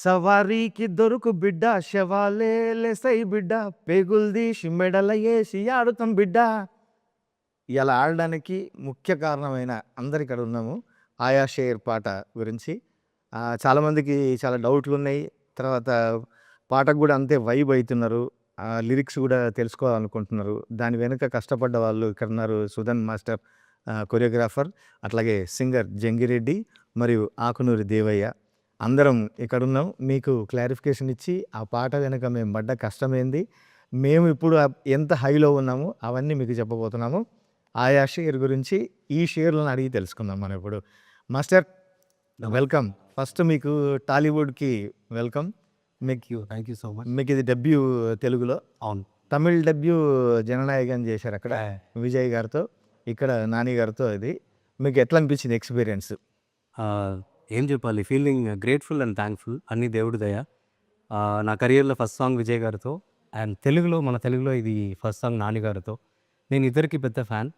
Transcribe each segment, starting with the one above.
సవారీకి దొరుకు బిడ్డ శవాలే లేసై బిడ్డ పేగుల్దీసి మెడల ఏసి ఆడుతాం బిడ్డ. ఇలా ఆడడానికి ముఖ్య కారణమైన అందరు ఇక్కడ ఉన్నాము. ఆయా షేర్ పాట గురించి చాలామందికి చాలా డౌట్లున్నాయి. తర్వాత పాటకు కూడా అంతే వైబ్ అవుతున్నారు. లిరిక్స్ కూడా తెలుసుకోవాలనుకుంటున్నారు. దాని వెనుక కష్టపడ్డ వాళ్ళు ఇక్కడ ఉన్నారు. సుధన్ మాస్టర్ కొరియోగ్రాఫర్, అట్లాగే సింగర్ జంగిరెడ్డి మరియు ఆకునూరి దేవయ్య. అందరం ఇక్కడున్నాం. మీకు క్లారిఫికేషన్ ఇచ్చి ఆ పాట వెనక మేము పడ్డ కష్టమేంది, మేము ఇప్పుడు ఎంత హైలో ఉన్నామో అవన్నీ మీకు చెప్పబోతున్నాము. ఆయా షేర్ గురించి ఈ షేర్లను అడిగి తెలుసుకుందాం మనం ఇప్పుడు. Master welcome. ఫస్ట్ మీకు టాలీవుడ్కి welcome. Thank you so much. మీకు ఇది డెబ్యూ తెలుగులో. అవును. తమిళ్ డెబ్యూ జననాయకన్ చేశారు అక్కడ విజయ్ గారితో, ఇక్కడ నాని గారితో. ఇది మీకు ఎట్లా అనిపించింది ఎక్స్పీరియన్స్? ఏం చెప్పాలి, ఫీలింగ్ గ్రేట్ఫుల్ అండ్ థ్యాంక్ఫుల్. అన్ని దేవుడి దయ. నా కెరియర్లో ఫస్ట్ సాంగ్ విజయ్ గారితో, అండ్ మన తెలుగులో ఇది ఫస్ట్ సాంగ్ నాని గారితో. నేను ఇద్దరికి పెద్ద ఫ్యాన్,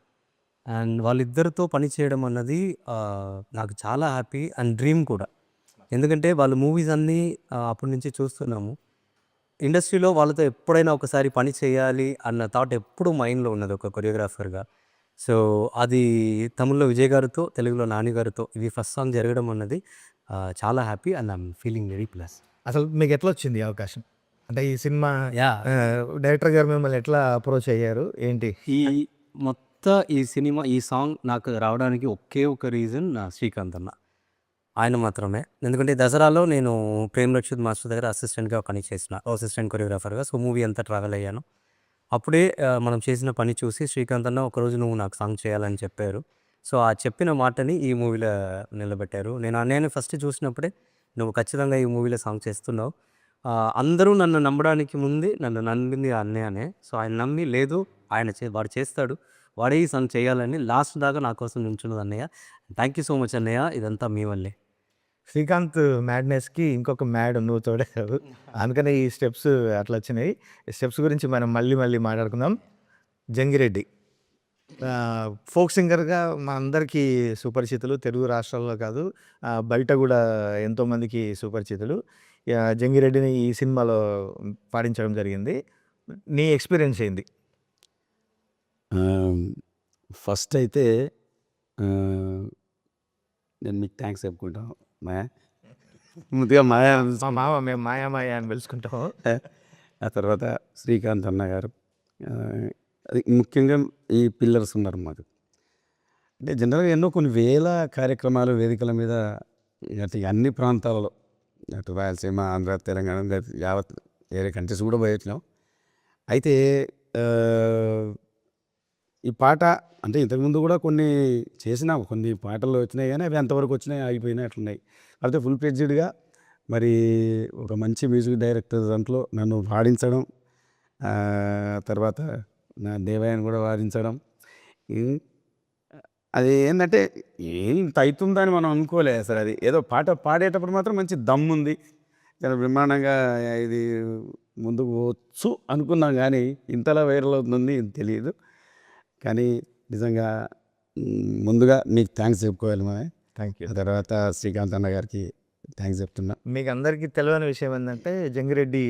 అండ్ వాళ్ళిద్దరితో పనిచేయడం అన్నది నాకు చాలా హ్యాపీ అండ్ డ్రీమ్ కూడా. ఎందుకంటే వాళ్ళ మూవీస్ అన్నీ అప్పటి నుంచి చూస్తున్నాము. ఇండస్ట్రీలో వాళ్ళతో ఎప్పుడైనా ఒకసారి పని చేయాలి అన్న థాట్ ఎప్పుడు మైండ్లో ఉన్నది ఒక కొరియోగ్రాఫర్గా. సో అది తమిళ్లో విజయ్ గారితో, తెలుగులో నాని గారితో ఇది ఫస్ట్ సాంగ్ జరగడం అన్నది చాలా happy and I'm feeling very plus. అసలు మీకు ఎట్లా వచ్చింది ఈ అవకాశం? అంటే ఈ సినిమా యా డైరెక్టర్ గారు మిమ్మల్ని ఎట్లా అప్రోచ్ అయ్యారు ఏంటి? ఈ సాంగ్ నాకు రావడానికి ఒకే ఒక రీజన్ శ్రీకాంత్ అన్న, ఆయన మాత్రమే. ఎందుకంటే దసరాలో నేను ప్రేమ్ రక్షిత్ మాస్టర్ దగ్గర అసిస్టెంట్గా పని చేసిన, అసిస్టెంట్ కొరియోగ్రాఫర్గా. సో మూవీ అంతా ట్రావెల్ అయ్యాను. అప్పుడే మనం చేసిన పని చూసి శ్రీకాంత్ అన్న ఒకరోజు నువ్వు నాకు సాంగ్ చేయాలని చెప్పారు. సో ఆ చెప్పిన మాటని ఈ మూవీలో నిలబెట్టారు. నేను అన్నయ్యని ఫస్ట్ చూసినప్పుడే నువ్వు ఖచ్చితంగా ఈ మూవీలో సాంగ్ చేస్తున్నావు. అందరూ నన్ను నమ్మడానికి ముందే నన్ను నమ్మింది ఆ అన్నయ్యనే. సో ఆయన నమ్మి లేదు వాడు చేస్తాడు, వాడే ఈ సాంగ్ చేయాలని లాస్ట్ దాకా నా కోసం నిల్చున్నది అన్నయ్య. థ్యాంక్ యూ సో మచ్ అన్నయ్య, ఇదంతా మీ వల్లే. శ్రీకాంత్ మ్యాడ్నెస్కి ఇంకొక మ్యాడ్ నువ్వు తోడేశావు, అందుకనే ఈ స్టెప్స్ అట్లా వచ్చినాయి. ఈ స్టెప్స్ గురించి మనం మళ్ళీ మాట్లాడుకుందాం. జంగిరెడ్డి ఫోక్ సింగర్గా మా అందరికీ సుపరిచితులు, తెలుగు రాష్ట్రాల్లో కాదు బయట కూడా ఎంతోమందికి సుపరిచితులు. జంగిరెడ్డిని ఈ సినిమాలో పాడించడం జరిగింది. నీ ఎక్స్పీరియన్స్ ఏంది? ఫస్ట్ అయితే నేను మీకు థ్యాంక్స్ చెప్పుకుంటాను. ముందుగా మేము మాయా అని పిలుచుకుంటాం. ఆ తర్వాత శ్రీకాంత్ అన్న గారు, అది ముఖ్యంగా ఈ పిల్లర్స్ ఉన్నారు మాకు. అంటే జనరల్గా ఎన్నో కొన్ని వేల కార్యక్రమాలు వేదికల మీద అటు అన్ని ప్రాంతాలలో, అటు రాయలసీమ, ఆంధ్ర, తెలంగాణ, యావత్ వేరే కంట్రీస్ కూడా పోయొచ్చినాం. అయితే ఈ పాట అంటే ఇంతకుముందు కూడా కొన్ని చేసినాం, కొన్ని పాటలు వచ్చినాయి కానీ అవి ఎంతవరకు వచ్చినాయి ఆగిపోయినాయి అట్లున్నాయి. అయితే ఫుల్ ఫ్లెడ్జ్డ్గా మరి ఒక మంచి మ్యూజిక్ డైరెక్టర్ దాంట్లో నన్ను పాడించడం, తర్వాత నా దేవయ్యను కూడా వాడించడం, అది ఏంటంటే ఇంత అవుతుందని మనం అనుకోలేదు అసలు. అది ఏదో పాట పాడేటప్పుడు మాత్రం మంచి దమ్ ఉంది, చాలా బ్రహ్మాండంగా ఇది ముందుకు వచ్చు అనుకున్నాం, కానీ ఇంతలా వైరల్ అవుతుంది తెలియదు. కానీ నిజంగా ముందుగా మీకు థ్యాంక్స్ చెప్పుకోవాలి మా. Thank you. తర్వాత శ్రీకాంత్ అన్న గారికి థ్యాంక్స్ చెప్తున్నా. మీకు అందరికీ తెలియని విషయం ఏంటంటే జంగిరెడ్డి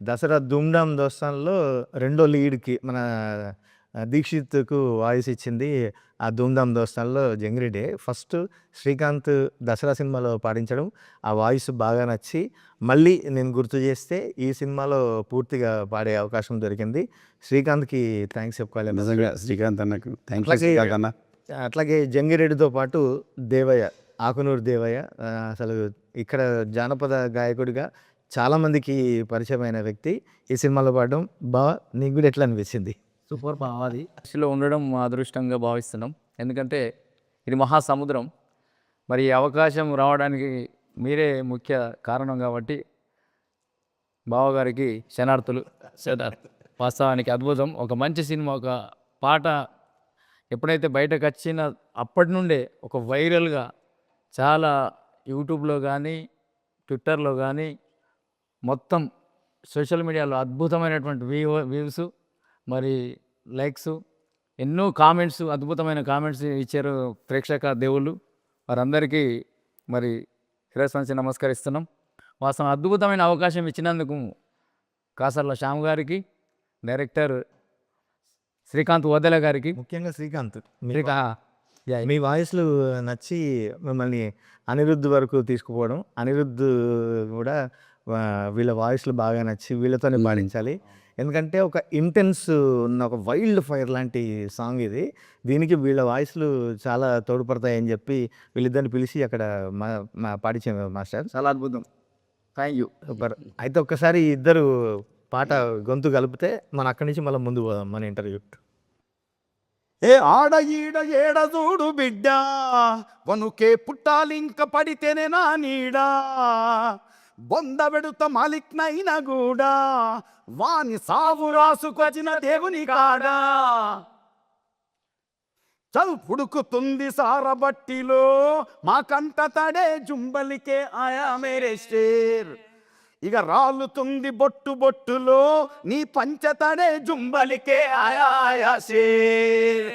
దసరా ధూమ్ధామ్ దోస్తాన్లో రెండో లీడ్కి మన దీక్షిత్కు వాయిస్ ఇచ్చింది. ఆ ధూమ్ధామ్ దోస్తాన్లో జంగిరెడ్డి ఫస్ట్ శ్రీకాంత్ దసరా సినిమాలో పాడించడం, ఆ వాయిస్ బాగా నచ్చి మళ్ళీ నేను గుర్తు చేస్తే ఈ సినిమాలో పూర్తిగా పాడే అవకాశం దొరికింది. శ్రీకాంత్కి థ్యాంక్స్ చెప్పుకోవాలి నిజంగా. శ్రీకాంత్ అన్నకు థ్యాంక్ యూ శ్రీకాంత్ అన్న. అట్లాగే జంగిరెడ్డితో పాటు దేవయ్య, ఆకునూరు దేవయ్య అసలు ఇక్కడ జానపద గాయకుడిగా చాలామందికి పరిచయమైన వ్యక్తి. ఈ సినిమాలో పాడడం నీకు కూడా ఎట్లా అనిపించింది? సూపర్ అది దృష్టిలో ఉండడం మా అదృష్టంగా భావిస్తున్నాం. ఎందుకంటే ఇది మహాసముద్రం. మరి ఈ అవకాశం రావడానికి మీరే ముఖ్య కారణం కాబట్టి బావగారికి శనార్థులు. వాస్తవానికి అద్భుతం. ఒక మంచి సినిమా, ఒక పాట ఎప్పుడైతే బయటకు వచ్చిన అప్పటి నుండే ఒక వైరల్గా చాలా యూట్యూబ్లో కానీ ట్విట్టర్లో కానీ మొత్తం సోషల్ మీడియాలో అద్భుతమైనటువంటి వ్యూస్, మరి లైక్స్, ఎన్నో కామెంట్స్, అద్భుతమైన కామెంట్స్ ఇచ్చారు ప్రేక్షక దేవుళ్ళు. వారందరికీ మరి శిరస్సు వంచి నమస్కరిస్తున్నాం. వాస్తవం అద్భుతమైన అవకాశం ఇచ్చినందుకు కాసర్ల శ్యామ్ గారికి, డైరెక్టర్ శ్రీకాంత్ ఓదెల గారికి, ముఖ్యంగా శ్రీకాంత్ యా, మీ వాయిస్లు నచ్చి మిమ్మల్ని అనిరుద్ధ్ వరకు తీసుకుపోవడం, అనిరుద్ధ్ కూడా వీళ్ళ వాయిస్లు బాగా నచ్చి వీళ్ళతోనే పాడించాలి. ఎందుకంటే ఒక ఇంటెన్స్ ఉన్న ఒక వైల్డ్ ఫైర్ లాంటి సాంగ్ ఇది. దీనికి వీళ్ళ వాయిస్లు చాలా తోడ్పడతాయని చెప్పి వీళ్ళిద్దరిని పిలిచి అక్కడ పాడించాము మాస్టర్. చాలా అద్భుతం. Thank you. సూపర్. అయితే ఒక్కసారి ఇద్దరు పాట గొంతు కలిపితే మనం అక్కడి నుంచి మళ్ళీ ముందు పోదాం మన ఇంటర్వ్యూ. ఏ ఆడ ఈడ ఏడ చూడు బిడ్డ వనుకే పుట్టాలింక పడితేనే నా నీడా బొంద పెడుత మాలిక్నైనా కూడా వాని సావు రాసుకొచ్చిన దేవుని కాడా చల్ పుడుకుతుంది సారబట్టిలో మా కంట తడే జుంబలికే ఆయా మేరే షేర్ ఇక రాలుతుంది బొట్టు బొట్టులో నీ పంచతడే జుంబలికే ఆయా ఆయా షేర్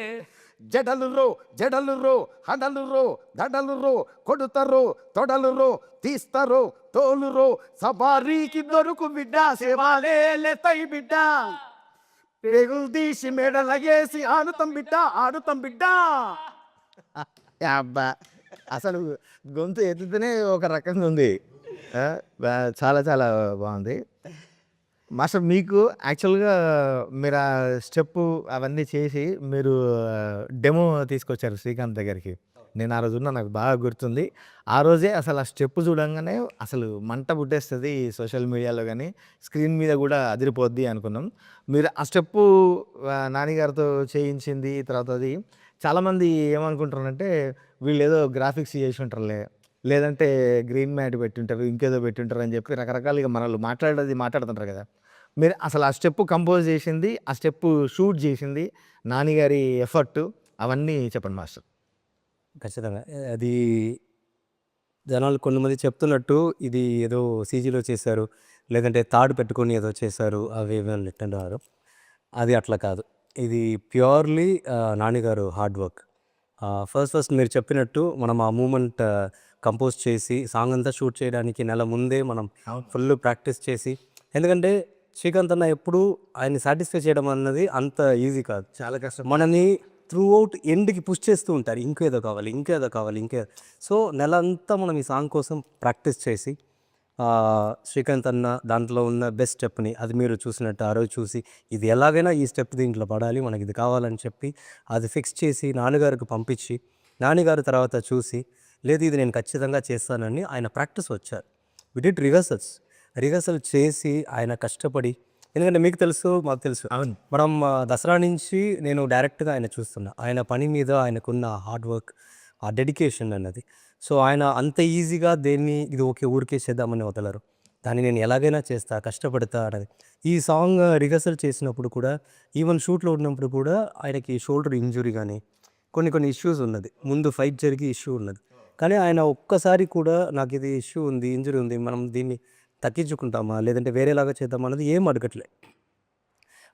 జడలు రో హడలు దడలు కొడుతరో తొడలు తీస్తరో తోలురో సబారీకి దొరుకు బిడ్డ సేవాలే తై బిడ్డ పేగులు తీసి మెడలగేసి ఆడుతాం బిడ్డ. అబ్బా, అసలు గొంతు ఎత్తుతూనే ఒక రకంగా ఉంది. చాలా చాలా బాగుంది మాస్టర్. మీకు యాక్చువల్గా మీరు ఆ స్టెప్ అవన్నీ చేసి మీరు డెమో తీసుకొచ్చారు శ్రీకాంత్ దగ్గరికి. నేను ఆ రోజు ఉన్నా, నాకు బాగా గుర్తుంది. ఆ రోజే అసలు ఆ స్టెప్ చూడంగానే అసలు మంట పుట్టేస్తుంది సోషల్ మీడియాలో, కానీ స్క్రీన్ మీద కూడా అదిరిపోద్ది అనుకున్నాం. మీరు ఆ స్టెప్పు నానిగారితో చేయించింది. తర్వాత అది చాలామంది ఏమనుకుంటారంటే వీళ్ళు ఏదో గ్రాఫిక్స్ చేసి ఉంటారులే, లేదంటే గ్రీన్ మ్యాట్ పెట్టింటారు, ఇంకేదో పెట్టింటారు అని చెప్పి రకరకాలుగా మనల్ని మాట్లాడుతుంటారు కదా. మీరు అసలు ఆ స్టెప్ కంపోజ్ చేసింది, ఆ స్టెప్ షూట్ చేసింది, నానిగారి ఎఫర్ట్, అవన్నీ చెప్పండి మాస్టర్. ఖచ్చితంగా అది జనాలు కొంతమంది చెప్తున్నట్టు ఇది ఏదో సీజీలో చేశారు, లేదంటే తాడు పెట్టుకొని ఏదో చేశారు, అవి ఏమైనా అంటున్నారు. అది అట్లా కాదు. ఇది ప్యూర్లీ నానిగారు హార్డ్ వర్క్. ఫస్ట్ మీరు చెప్పినట్టు మనం ఆ మూమెంట్ కంపోజ్ చేసి సాంగ్ అంతా షూట్ చేయడానికి నెల ముందే మనం ఫుల్ ప్రాక్టీస్ చేసి, ఎందుకంటే శ్రీకాంత్ అన్న ఎప్పుడు ఆయన్ని సాటిస్ఫై చేయడం అన్నది అంత ఈజీ కాదు, చాలా కష్టం. మనని త్రూ అవుట్ ఎండ్కి పుష్ చేస్తూ ఉంటారు, ఇంకేదో కావాలి. సో నెల అంతా మనం ఈ సాంగ్ కోసం ప్రాక్టీస్ చేసి శ్రీకాంత్ అన్న దాంట్లో ఉన్న బెస్ట్ స్టెప్ని, అది మీరు చూసినట్టు ఆ రోజు చూసి ఇది ఎలాగైనా ఈ స్టెప్ దీంట్లో పడాలి, మనకి ఇది కావాలని చెప్పి అది ఫిక్స్ చేసి నాన్నగారికి పంపించి, నాన్నగారు తర్వాత చూసి లేదు ఇది నేను ఖచ్చితంగా చేస్తానని ఆయన ప్రాక్టీస్ వచ్చారు. వి డిడ్ రిహర్సల్ చేసి ఆయన కష్టపడి, ఎందుకంటే మీకు తెలుసు మాకు తెలుసు, అవును, మనం దసరా నుంచి నేను డైరెక్ట్గా ఆయన చూస్తున్నా, ఆయన పని మీద ఆయనకున్న హార్డ్ వర్క్, ఆ డెడికేషన్ అన్నది. సో ఆయన అంత ఈజీగా దేన్ని ఇది ఊరికే చేద్దామని వదలరు, దాన్ని నేను ఎలాగైనా చేస్తా, కష్టపడతా అనేది. ఈ సాంగ్ రిహర్సల్ చేసినప్పుడు కూడా, ఈవెన్ షూట్లో ఉన్నప్పుడు కూడా ఆయనకి షోల్డర్ ఇంజురీ కానీ కొన్ని ఇష్యూస్ ఉన్నది, ముందు ఫైట్ జరిగి ఇష్యూ ఉన్నది. కానీ ఆయన ఒక్కసారి కూడా నాకు ఇది ఇష్యూ ఉంది, ఇంజురీ ఉంది, మనం దీన్ని తగ్గించుకుంటామా లేదంటే వేరేలాగా చేద్దామా అన్నది ఏం అడగట్లే.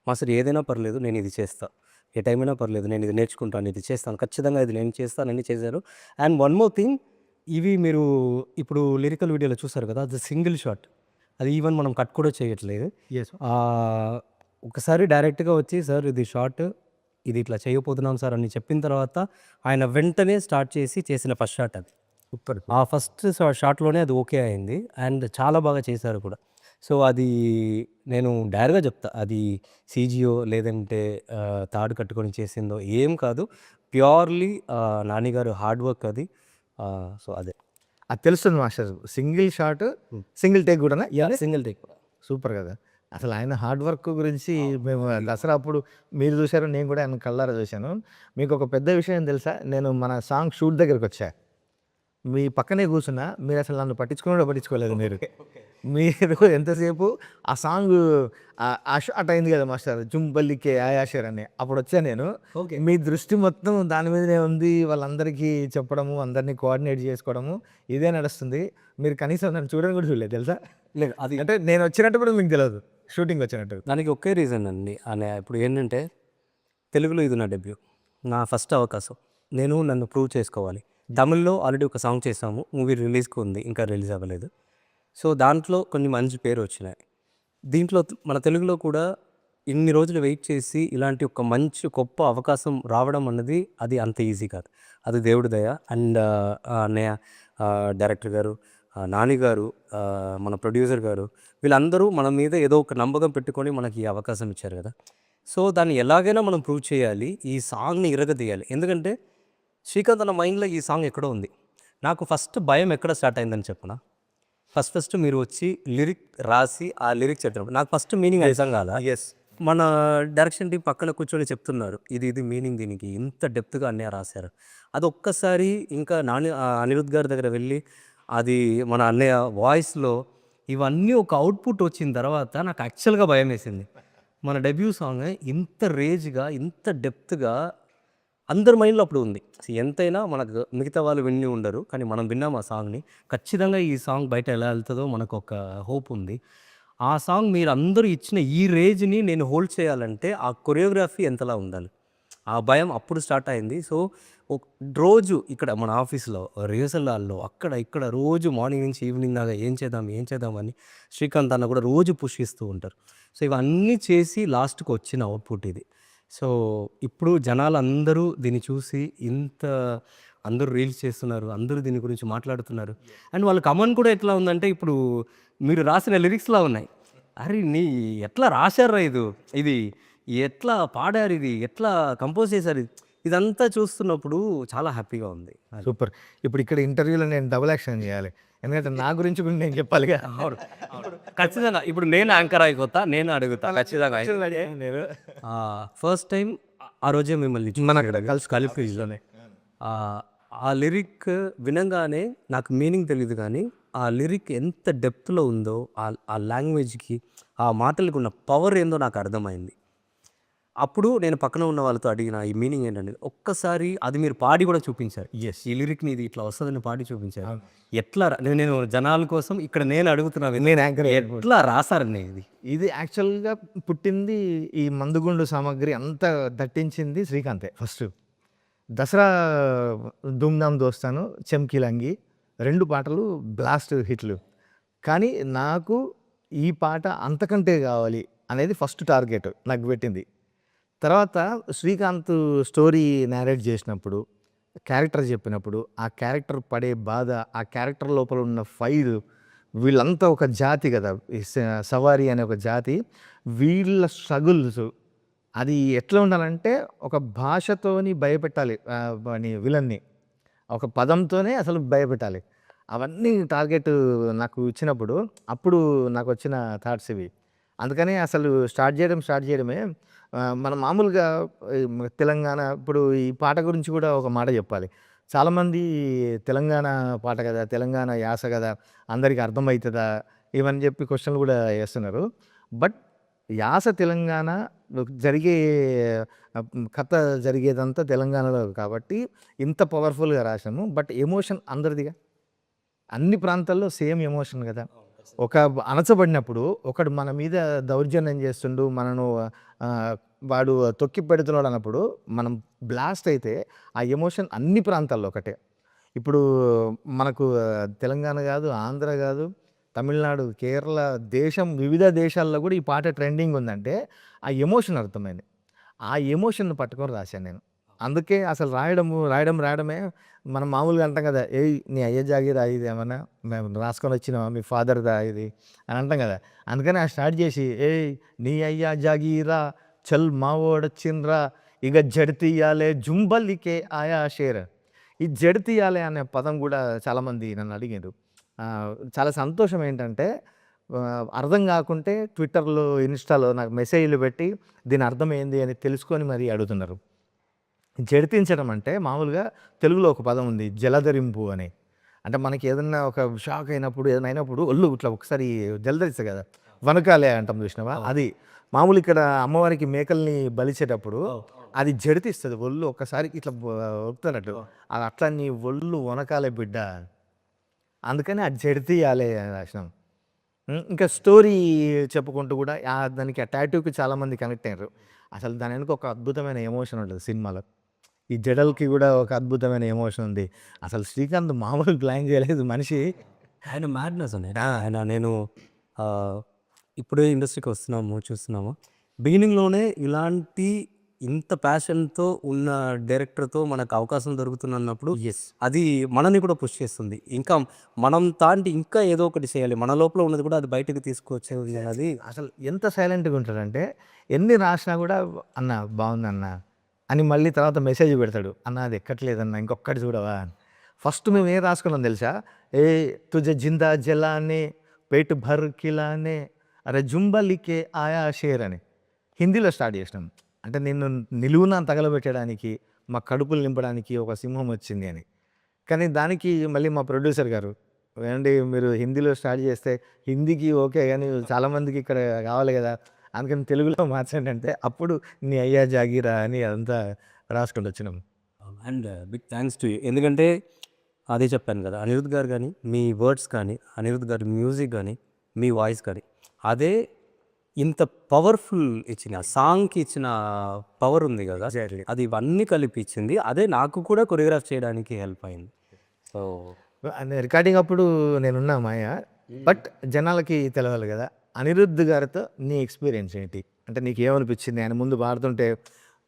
మాస్టర్ ఏదైనా పర్లేదు నేను ఇది చేస్తా, ఏ టైం అయినా పర్లేదు నేను ఇది నేర్చుకుంటాను, ఇది చేస్తాను, ఖచ్చితంగా ఇది నేను చేస్తానని చేశారు. అండ్ వన్ మోర్ థింగ్, ఇవి మీరు ఇప్పుడు లిరికల్ వీడియోలో చూసారు కదా, అది సింగిల్ షాట్, అది ఈవెన్ మనం కట్ కూడా చేయట్లేదు. ఒకసారి డైరెక్ట్గా వచ్చి సార్ ఇది షార్ట్, ఇది ఇట్లా చేయబోతున్నాం సార్ అని చెప్పిన తర్వాత ఆయన వెంటనే స్టార్ట్ చేసిన ఫస్ట్ షాట్ అది. సూపర్. ఆ ఫస్ట్ షాట్లోనే అది ఓకే అయింది అండ్ చాలా బాగా చేశారు కూడా. సో అది నేను డైరెక్ట్గా చెప్తా, అది సీజీఓ లేదంటే తాడు కట్టుకొని చేసిందో ఏం కాదు, ప్యూర్లీ నానిగారు హార్డ్ వర్క్ అది. సో అదే అది తెలుస్తుంది master. Single shot, single take కూడా. Single take. సూపర్ కదా. అసలు ఆయన హార్డ్ వర్క్ గురించి మేము దసరా అప్పుడు మీరు చూశారు, నేను కూడా ఆయన కళ్ళారా చూశాను. మీకు ఒక పెద్ద విషయం తెలుసా, నేను మన సాంగ్ షూట్ దగ్గరికి వచ్చా, మీ పక్కనే కూర్చున్నా, మీరు అసలు నన్ను పట్టించుకోలేదు. మీరు ఎంతసేపు ఆ సాంగ్ ఆ షాట్ అయింది కదా మాస్టర్, జుంబల్లికే ఆయాషర్ అని, అప్పుడు వచ్చా నేను. మీ దృష్టి మొత్తం దాని మీదనే ఉంది, వాళ్ళందరికీ చెప్పడము, అందరినీ కోఆర్డినేట్ చేసుకోవడము, ఇదే నడుస్తుంది. మీరు కనీసం నన్ను చూడడం కూడా చూడలేదు తెలుసా. లేదు అది అంటే నేను వచ్చినట్టు కూడా మీకు తెలియదు, షూటింగ్ వచ్చినట్టు. దానికి ఒకే రీజన్ అండి అనే, ఇప్పుడు ఏంటంటే తెలుగులో ఇది నా డెబ్యూ, నా ఫస్ట్ అవకాశం, నేను నన్ను ప్రూవ్ చేసుకోవాలి. తమిళ్లో ఆల్రెడీ ఒక సాంగ్ చేసాము, మూవీ రిలీజ్కి ఉంది, ఇంకా రిలీజ్ అవ్వలేదు. సో దాంట్లో కొన్ని మంచి పేరు వచ్చినాయి. దీంట్లో మన తెలుగులో కూడా ఇన్ని రోజులు వెయిట్ చేసి ఇలాంటి ఒక మంచి గొప్ప అవకాశం రావడం అన్నది అది అంత ఈజీ కాదు. అది దేవుడి దయ. అండ్ అన్నయ్య, డైరెక్టర్ గారు, నాని గారు, మన ప్రొడ్యూసర్ గారు, వీళ్ళందరూ మన మీద ఏదో ఒక నమ్మకం పెట్టుకొని మనకి ఈ అవకాశం ఇచ్చారు కదా. సో దాన్ని ఎలాగైనా మనం ప్రూవ్ చేయాలి, ఈ సాంగ్ని ఇరగదీయాలి. ఎందుకంటే శ్రీకాంత్ అన్న మైండ్లో ఈ సాంగ్ ఎక్కడో ఉంది. నాకు ఫస్ట్ భయం ఎక్కడ స్టార్ట్ అయిందని చెప్పనా, ఫస్ట్ మీరు వచ్చి లిరిక్ రాసి ఆ లిరిక్స్ చెప్పినప్పుడు నాకు ఫస్ట్ మీనింగ్ అర్థం కాదా. ఎస్. మన డైరెక్షన్ టీం పక్కన కూర్చొని చెప్తున్నారు, ఇది మీనింగ్, దీనికి ఇంత డెప్త్గా అన్నయ్య రాశారు. అది ఒక్కసారి ఇంకా అనిరుద్ గారి దగ్గర వెళ్ళి అది మన అన్నయ్య వాయిస్లో ఇవన్నీ ఒక అవుట్పుట్ వచ్చిన తర్వాత నాకు యాక్చువల్గా భయం వేసింది. మన డెబ్యూ సాంగ్ ఇంత రేజ్గా, ఇంత డెప్త్గా అందరి మైండ్లో అప్పుడు ఉంది. ఎంతైనా మనకు మిగతా వాళ్ళు విని ఉండరు, కానీ మనం విన్నాం ఆ సాంగ్ని. ఖచ్చితంగా ఈ సాంగ్ బయట ఎలా వెళ్తుందో మనకు ఒక హోప్ ఉంది. ఆ సాంగ్ మీరు అందరూ ఇచ్చిన ఈ రేంజ్ని నేను హోల్డ్ చేయాలంటే ఆ కొరియోగ్రఫీ ఎంతలా ఉండాలి, ఆ భయం అప్పుడు స్టార్ట్ అయింది. సో రోజు ఇక్కడ మన ఆఫీస్లో రిహర్సల్ హాల్లో అక్కడ ఇక్కడ రోజు మార్నింగ్ నుంచి ఈవినింగ్ దాకా ఏం చేద్దాం అని శ్రీకాంత్ అన్న కూడా రోజు పుష్ ఇస్తూ ఉంటారు. సో ఇవన్నీ చేసి లాస్ట్కి వచ్చిన అవుట్పుట్ ఇది. సో ఇప్పుడు జనాలు అందరూ దీన్ని చూసి అందరూ రీల్స్ చేస్తున్నారు, అందరూ దీని గురించి మాట్లాడుతున్నారు. అండ్ వాళ్ళ కమెంట్ కూడా ఎట్లా ఉందంటే, ఇప్పుడు మీరు రాసిన లిరిక్స్లా ఉన్నాయి. అరే ఎట్లా రాశారా ఇది ఎట్లా పాడారు, ఇది ఎట్లా కంపోజ్ చేశారు, ఇదంతా చూస్తున్నప్పుడు చాలా హ్యాపీగా ఉంది. సూపర్. ఇప్పుడు ఇక్కడ ఇంటర్వ్యూలో నేను డబుల్ యాక్షన్ చేయాలి, ఎందుకంటే నా గురించి కూడా నేను చెప్పాలిగా. అవును, ఖచ్చితంగా. ఇప్పుడు నేను యాంకర్ అయిపోతా, నేను అడుగుతా ఖచ్చితంగా. నేను ఫస్ట్ టైం ఆ రోజే మిమ్మల్ని మన అక్కడ కలిపి ఆ లిరిక్ వినంగానే నాకు మీనింగ్ తెలియదు, కానీ ఆ లిరిక్ ఎంత డెప్త్లో ఉందో, ఆ లాంగ్వేజ్కి, ఆ మాటలకు ఉన్న పవర్ ఏందో నాకు అర్థమైంది. అప్పుడు నేను పక్కన ఉన్న వాళ్ళతో అడిగిన ఈ మీనింగ్ ఏంటనేది ఒక్కసారి అది మీరు పాడి కూడా చూపించారు. ఈ లిరిక్ని ఇది ఇట్లా వస్తుందని పాడి చూపించారు. ఎట్లా నేను జనాల కోసం ఇక్కడ నేను అడుగుతున్నాను, నేను యాంకర్ ఎట్లా రాసారని. ఇది యాక్చువల్గా పుట్టింది ఈ మందుగుండు సామాగ్రి అంతా దట్టించింది శ్రీకాంతే. ఫస్ట్ దసరా ధూమ్ధామ్ దోస్తాను, చెమ్కీలంగి 2 పాటలు బ్లాస్ట్ హిట్లు. కానీ నాకు ఈ పాట అంతకంటే కావాలి అనేది ఫస్ట్ టార్గెట్ నాకు పెట్టింది. తర్వాత శ్రీకాంత్ స్టోరీ నేరేట్ చేసినప్పుడు, క్యారెక్టర్ చెప్పినప్పుడు, ఆ క్యారెక్టర్ పడే బాధ, ఆ క్యారెక్టర్ లోపల ఉన్న ఫైర్, వీళ్ళంతా ఒక జాతి కదా, సవారీ అనే ఒక జాతి, వీళ్ళ స్ట్రగుల్స్ అది ఎట్లా ఉండాలంటే ఒక భాషతోని భయపెట్టాలి విలన్ని, ఒక పదంతోనే అసలు భయపెట్టాలి. అవన్నీ టార్గెట్ నాకు ఇచ్చినప్పుడు అప్పుడు నాకు వచ్చిన థాట్స్ ఇవి. అందుకని అసలు స్టార్ట్ చేయడమే మనం మామూలుగా తెలంగాణ, ఇప్పుడు ఈ పాట గురించి కూడా ఒక మాట చెప్పాలి. చాలామంది తెలంగాణ పాట కదా, తెలంగాణ యాస కదా, అందరికీ అర్థమవుతుందా ఇవని చెప్పి క్వశ్చన్లు కూడా వేస్తున్నారు. బట్ యాస తెలంగాణ జరిగే కథ జరిగేదంతా తెలంగాణలో కాబట్టి ఇంత పవర్ఫుల్గా రాసాము. బట్ ఎమోషన్ అందరిదిగా, అన్ని ప్రాంతాల్లో సేమ్ ఎమోషన్ కదా. ఒక అణచబడినప్పుడు ఒకడు మన మీద దౌర్జన్యం చేస్తుండు, మనను వాడు తొక్కి పెడుతున్నాడు అన్నప్పుడు మనం బ్లాస్ట్ అయితే ఆ ఎమోషన్ అన్ని ప్రాంతాల్లో ఒకటే. ఇప్పుడు మనకు తెలంగాణ కాదు, ఆంధ్ర కాదు, తమిళనాడు, కేరళ, వివిధ దేశాల్లో కూడా ఈ పాట ట్రెండింగ్ ఉందంటే ఆ ఎమోషన్ అర్థమైంది. ఆ ఎమోషన్ను పట్టుకొని రాశాను నేను. అందుకే అసలు రాయడమే మనం మామూలుగా అంటాం కదా, నీ అయ్య జాగిరా ఇది ఏమన్నా మేము రాసుకొని వచ్చినావా, మీ ఫాదర్దా ఇది అని అంటాం కదా. అందుకని ఆ స్టార్ట్ చేసి నీ అయ్య జాగీరా చల్ మావోడొచ్చిండ్రా ఇక జడితీయాలే జుంబల్లికే ఆయా షేర్. ఈ జడితీయాలే అనే పదం కూడా చాలామంది నన్ను అడిగారు. చాలా సంతోషం ఏంటంటే, అర్థం కాకుంటే ట్విట్టర్లో, ఇన్స్టాలో నాకు మెసేజ్లు పెట్టి దీని అర్థం ఏంది అని తెలుసుకొని మరీ అడుగుతున్నారు. జడితించడం అంటే మామూలుగా తెలుగులో ఒక పదం ఉంది, జలధరింపు అని. అంటే మనకి ఏదన్నా ఒక షాక్ అయినప్పుడు, ఏదైనా అయినప్పుడు ఒళ్ళు ఇట్లా ఒకసారి జలధరిస్తుంది కదా, వనకాలే అంటాం చూసినావా, అది మామూలు ఇక్కడ అమ్మవారికి మేకల్ని బలిచేటప్పుడు అది జడితిస్తుంది ఒళ్ళు, ఒక్కసారి ఇట్లా వస్తున్నట్టు, అది అట్లా నీ ఒళ్ళు వనకాలే బిడ్డ, అందుకని అది జడితీయాలే రాసినాం. ఇంకా స్టోరీ చెప్పుకుంటూ కూడా దానికి ఆ టాటూకి చాలామంది కనెక్ట్ అయ్యారు. అసలు దాని వెనుక ఒక అద్భుతమైన ఎమోషన్ ఉంటుంది సినిమాలో. ఈ జడల్కి కూడా ఒక అద్భుతమైన ఎమోషన్ ఉంది. అసలు శ్రీకాంత్ మామూలు ప్లాన్ చేయలేదు, మనిషి ఆయన మ్యాడ్నెస్ అండి. ఆయన నేను ఇప్పుడే ఇండస్ట్రీకి వస్తున్నాము, చూస్తున్నాము. బిగినింగ్‌లోనే ఇలాంటి ఇంత ప్యాషన్‌తో ఉన్న డైరెక్టర్‌తో మనకు అవకాశం దొరుకుతుందన్నప్పుడు అది మనల్ని కూడా పుష్ చేస్తుంది. ఇంకా మనం తాంటి ఇంకా ఏదో ఒకటి చేయాలి. మన లోపల ఉన్నది కూడా అది బయటకి తీసుకొచ్చేది అది. అసలు ఎంత సైలెంట్‌గా ఉంటాడంటే, ఎన్ని రాసినా కూడా "అన్న బావుందన్న" అని మళ్ళీ తర్వాత మెసేజ్ పెడతాడు. "అన్న అది ఎక్కట్లేదన్న ఇంకొక్కటి చూడవా" అని. ఫస్ట్ మేము ఏం రాసుకున్నాం తెలుసా? ఏ తుజే జిందా జలానే పేట్ భర్ కిలానే అరే జుంబలికే ఆయా షేర్ అని హిందీలో స్టార్ట్ చేసినాం. అంటే నిన్ను నిలువున తగలబెట్టడానికి, మా కడుపులు నింపడానికి ఒక సింహం వచ్చింది అని. కానీ దానికి మళ్ళీ మా ప్రొడ్యూసర్ గారు, "ఏవండీ మీరు హిందీలో స్టార్ట్ చేస్తే హిందీకి ఓకే కానీ చాలామందికి ఇక్కడ కావాలి కదా, అందుకని తెలుగులో మార్చండి" అంటే అప్పుడు "నీ అయ్యా జాగీరా" అని అదంతా రాసుకుంటూ వచ్చినాం. And big thanks to you. ఎందుకంటే అదే చెప్పాను కదా, అనిరుద్ గారు కానీ, మీ వర్డ్స్ కానీ, అనిరుద్ గారి మ్యూజిక్ కానీ, మీ వాయిస్ కానీ, అదే ఇంత పవర్ఫుల్ ఇచ్చిన సాంగ్కి ఇచ్చిన పవర్ ఉంది కదా, అది ఇవన్నీ కలిపి ఇచ్చింది. అదే నాకు కూడా కొరియోగ్రాఫ్ చేయడానికి హెల్ప్ అయింది. సో రికార్డింగ్ అప్పుడు నేనున్నా మాయ, బట్ జనాలకి తెలవాలి కదా, అనిరుద్ధ్ గారితో నీ ఎక్స్పీరియన్స్ ఏంటి? అంటే నీకు ఏమనిపించింది? ఆయన ముందు పాడుతుంటే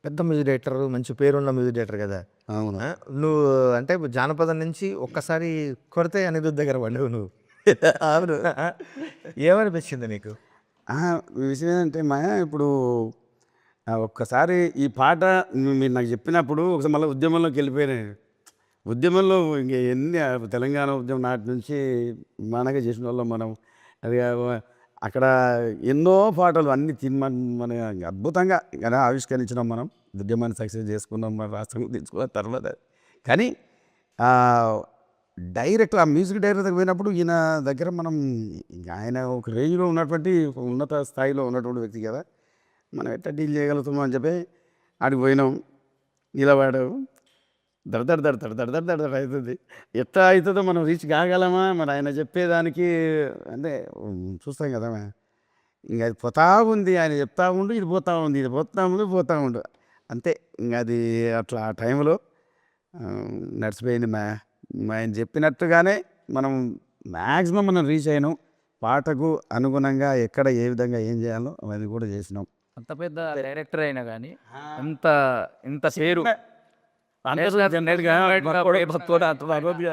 పెద్ద మ్యూజిక్ డైరెక్టర్, మంచి పేరున్న మ్యూజిక్ డైరెక్టర్ కదా. అవును. నువ్వు అంటే జానపదం నుంచి ఒక్కసారి కొడితే అనిరుద్ధ్ దగ్గర పడ్డావు నువ్వు. అవును. ఏమనిపించింది నీకు? ఈ విషయం ఏంటంటే మాయా ఇప్పుడు ఒక్కసారి ఈ పాట మీరు నాకు చెప్పినప్పుడు ఒకసారి మళ్ళీ ఉద్యమంలోకి వెళ్ళిపోయాను. ఉద్యమంలో ఇంక ఎన్ని తెలంగాణ ఉద్యమం నాటి నుంచి మనగా చేసిన వాళ్ళం మనం. అది అక్కడ ఎన్నో పాటలు అన్ని మన అద్భుతంగా కదా ఆవిష్కరించినాం మనం. ఉద్యమాన్ని సక్సెస్ చేసుకున్నాం, మన రాష్ట్రం తెచ్చుకున్న తర్వాత. కానీ డైరెక్ట్ ఆ మ్యూజిక్ డైరెక్టర్ దగ్గర పోయినప్పుడు ఈయన దగ్గర మనం ఆయన ఒక రేంజ్లో ఉన్నటువంటి ఉన్నత స్థాయిలో ఉన్నటువంటి వ్యక్తి కదా, మనం ఎట్లా డీల్ చేయగలుగుతామో అని చెప్పి ఆడికి పోయినాం. నిలబడు దడ అవుతుంది. ఎట్లా అవుతుందో మనం రీచ్ కాగలమా మరి ఆయన చెప్పేదానికి? అంటే చూస్తాం కదా, ఇంక అది పోతా ఉంది, ఆయన చెప్తా ఉండు, ఇది పోతా ఉంది, ఇది పోతా ఉండు అంతే. ఇంకా అది అట్లా ఆ టైంలో నడిచిపోయింది. ఆయన చెప్పినట్టుగానే మనం మ్యాక్సిమం మనం రీచ్ అయినాం. పాటకు అనుగుణంగా ఎక్కడ ఏ విధంగా ఏం చేయాలో అది కూడా చేసినాం. అంత పెద్ద డైరెక్టర్ అయినా కానీ ఇంత పేరు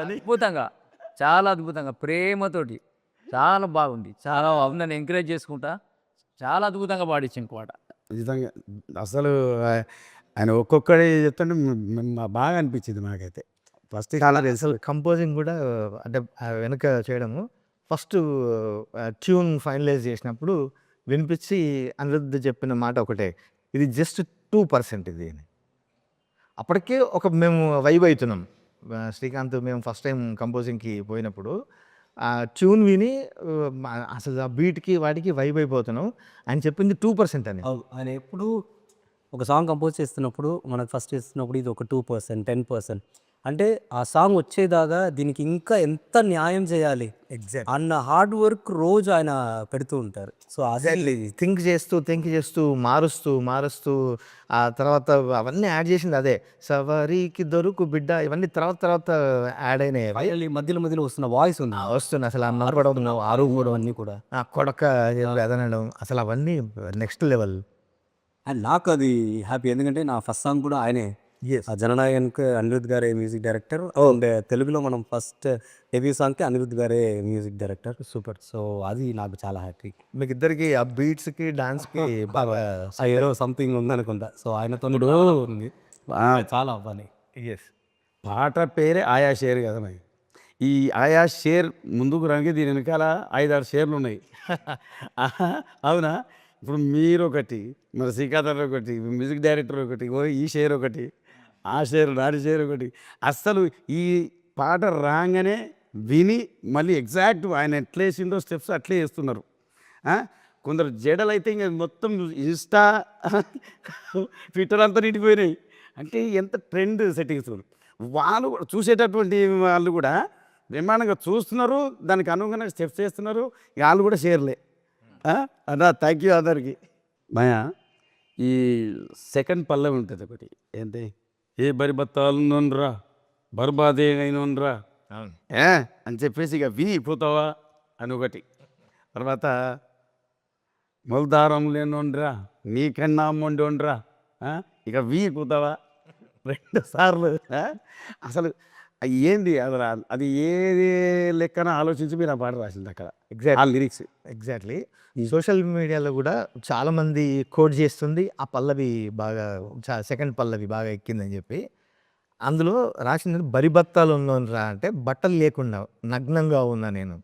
అద్భుతంగా, చాలా అద్భుతంగా ప్రేమతోటి చాలా బాగుంది. చాలా నన్ను ఎంకరేజ్ చేసుకుంటా చాలా అద్భుతంగా పాడించింది పాట. నిజంగా అసలు ఆయన ఒక్కొక్కటి చెప్తుంటే బాగా అనిపించింది నాకైతే. ఫస్ట్ చాలా అసలు కంపోజింగ్ కూడా అంటే వెనక చేయడము ఫస్ట్ ట్యూన్ ఫైనలైజ్ చేసినప్పుడు వినిపించి అనిరుద్ధ్ చెప్పిన మాట ఒకటే, ఇది జస్ట్ 2% ఇది అని. అప్పటికే మేము వైబ్ అవుతున్నాం. శ్రీకాంత్ మేము ఫస్ట్ టైం కంపోజింగ్కి పోయినప్పుడు ఆ ట్యూన్ విని అసలు ఆ బీట్కి వాటికి వైబ్ అయిపోతున్నాం. ఆయన చెప్పింది 2% అని. ఆయన ఎప్పుడు ఒక సాంగ్ కంపోజ్ చేస్తున్నప్పుడు, మనకు ఫస్ట్ చేస్తున్నప్పుడు ఇది ఒక 2%, 10% అంటే ఆ సాంగ్ వచ్చేదాకా దీనికి ఇంకా ఎంత న్యాయం చేయాలి అన్న హార్డ్ వర్క్ రోజు ఆయన పెడుతూ ఉంటారు. సో అదే థింక్ చేస్తూ మారుస్తూ ఆ తర్వాత అవన్నీ యాడ్ చేసింది అదే. సవారీకి దొరుకు బిడ్డ ఇవన్నీ తర్వాత యాడ్ అయినాయి. మధ్యలో వస్తున్న వాయిస్ ఉంది, వస్తుంది అసలు ఆ నడపడం, ఆరు కూడా అన్నీ కూడా ఆ కొడక ఎదనడం అసలు అవన్నీ నెక్స్ట్ లెవెల్. అండ్ నాకు అది హ్యాపీ. ఎందుకంటే నా ఫస్ట్ సాంగ్ కూడా ఆయనే. ఆ జననాయకన్కి అనిరుద్ గారే మ్యూజిక్ డైరెక్టర్. అండ్ తెలుగులో మనం ఫస్ట్ డెబ్యూ సాంగ్కి అనిరుద్ గారే మ్యూజిక్ డైరెక్టర్. సూపర్. సో అది నాకు చాలా హ్యాపీ. మీకు ఇద్దరికి ఆ బీట్స్కి డాన్స్కి బాగా ఏదో సంథింగ్ ఉందనుకుంటా. సో ఆయనతో ఉంది చాలా అవ్వాలి. ఎస్. పాట పేరే ఆయా షేర్ కదా మరి. ఈ ఆయా షేర్ ముందుకు రంగి దీని వెనకాల 5-6 షేర్లు ఉన్నాయి. అవునా? ఇప్పుడు మీరు ఒకటి, మరి శ్రీకాంత్ ఒకటి, మ్యూజిక్ డైరెక్టర్ ఒకటి, ఈ షేర్ ఒకటి, ఆ షేర్ నాటి షేర్ ఒకటి. అస్సలు ఈ పాట రాగానే విని మళ్ళీ ఎగ్జాక్ట్ ఆయన ఎట్లా వేసిందో స్టెప్స్ అట్లే వేస్తున్నారు. కొందరు జడలు అయితే ఇంకా మొత్తం ఇన్స్టా ట్విట్టర్ అంతా నిండిపోయినాయి. అంటే ఎంత ట్రెండ్ సెట్టింగ్స్ వాళ్ళు కూడా చూసేటటువంటి వాళ్ళు కూడా బ్రహ్మాండంగా చూస్తున్నారు, దానికి అనుగుణంగా స్టెప్స్ చేస్తున్నారు. వాళ్ళు కూడా షేర్లే. అన్నా థ్యాంక్ యూ అందరికి. మాయా ఈ సెకండ్ పల్లవి ఉంటుంది ఒకటి, ఏంటి? ఏ బరి బత్తాలు నోన్రా బర్బాదే అయినోన్రా అవును. అని చెప్పేసి ఇక వి పోతావా అని ఒకటి. తర్వాత మొలదారం లేనోండ్రా నీకన్నా మొండోండ్రా ఇక వి పోతావా 2 సార్లు. అసలు ఏంది అసలు అది ఏది లెక్కన ఆలోచించి మీరు ఆ పాట రాసింది అక్కడ ఆ లిరిక్స్. ఎగ్జాక్ట్లీ. సోషల్ మీడియాలో కూడా చాలామంది కోట్ చేస్తుంది ఆ పల్లవి బాగా సెకండ్ పల్లవి బాగా ఎక్కిందని చెప్పి. అందులో రాసింది బరిబత్తాలు ఉన్నోన్రా అంటే బట్టలు లేకుండా నగ్నంగా ఉన్నా నేను.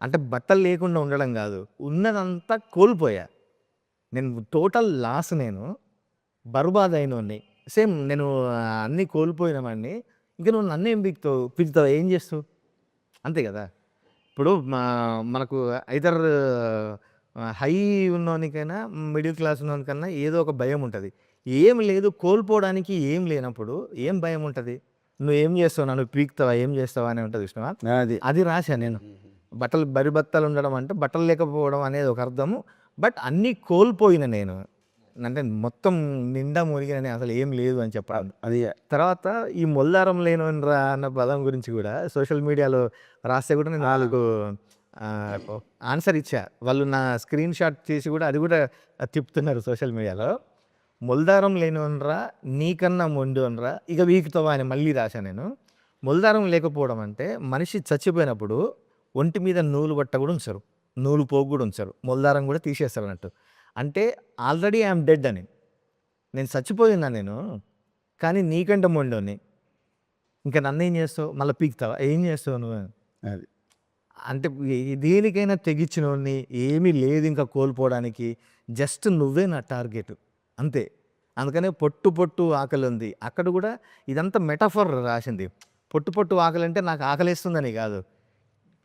అంటే బట్టలు లేకుండా ఉండడం కాదు, ఉన్నదంతా కోల్పోయా నేను, టోటల్ లాస్ నేను, బర్బాద్ అయినోడిని. సేమ్ నేను అన్నీ కోల్పోయినవాడిని. ఇంక నువ్వు నన్నేం పిలుతావు ఏం చేస్తావు అంతే కదా. ఇప్పుడు మనకు ఐదర్ హై ఉన్నోనికైనా మిడిల్ క్లాస్ ఉన్నోనికన్నా ఏదో ఒక భయం ఉంటుంది. ఏం లేదు, కోల్పోవడానికి ఏం లేనప్పుడు ఏం భయం ఉంటుంది? నువ్వు ఏం చేస్తావు, నన్ను పీకుతావా, ఏం చేస్తావా అని ఉంటుంది చూసినావా. అది రాశా నేను. బట్టలు ఉండడం అంటే బట్టలు లేకపోవడం అనేది ఒక అర్థము. బట్ అన్నీ కోల్పోయిన నేను, అంటే మొత్తం నిండా మునిగిన అసలు ఏం లేదు అని చెప్పాలి. అది తర్వాత ఈ మొల్దారం లేనోన్రా అన్న పదం గురించి కూడా సోషల్ మీడియాలో రాస్తే కూడా నేను వాళ్ళకు ఆన్సర్ ఇచ్చా. వాళ్ళు నా స్క్రీన్ షాట్ చేసి కూడా అది కూడా తిప్పుతున్నారు సోషల్ మీడియాలో. మొల్దారం లేనోన్రా నీకన్నా మొండోన్రా ఇక వీకుతావా అని మళ్ళీ రాశా నేను. మొల్దారం లేకపోవడం అంటే మనిషి చచ్చిపోయినప్పుడు ఒంటి మీద నూలు బట్ట కూడా ఉంచరు, నూలు పోగు కూడా ఉంచరు, మొల్దారం కూడా తీసేస్తారు అన్నట్టు. అంటే ఆల్రెడీ ఐఎమ్ డెడ్ అని, నేను చచ్చిపోయినా నేను, కానీ నీకంటే మొండోని, ఇంకా నన్ను ఏం చేస్తావు, మళ్ళీ పీకుతావా, ఏం చేస్తావు నువ్వు అది అంటే దేనికైనా తెగించినోడిని, ఏమీ లేదు ఇంకా కోల్పోవడానికి, జస్ట్ నువ్వే నా టార్గెట్ అంతే. అందుకనే పొట్టు పొట్టు ఆకలి ఉంది అక్కడ కూడా ఇదంతా మెటాఫర్ రాసింది. పొట్టు పొట్టు ఆకలి అంటే నాకు ఆకలిస్తుందని కాదు,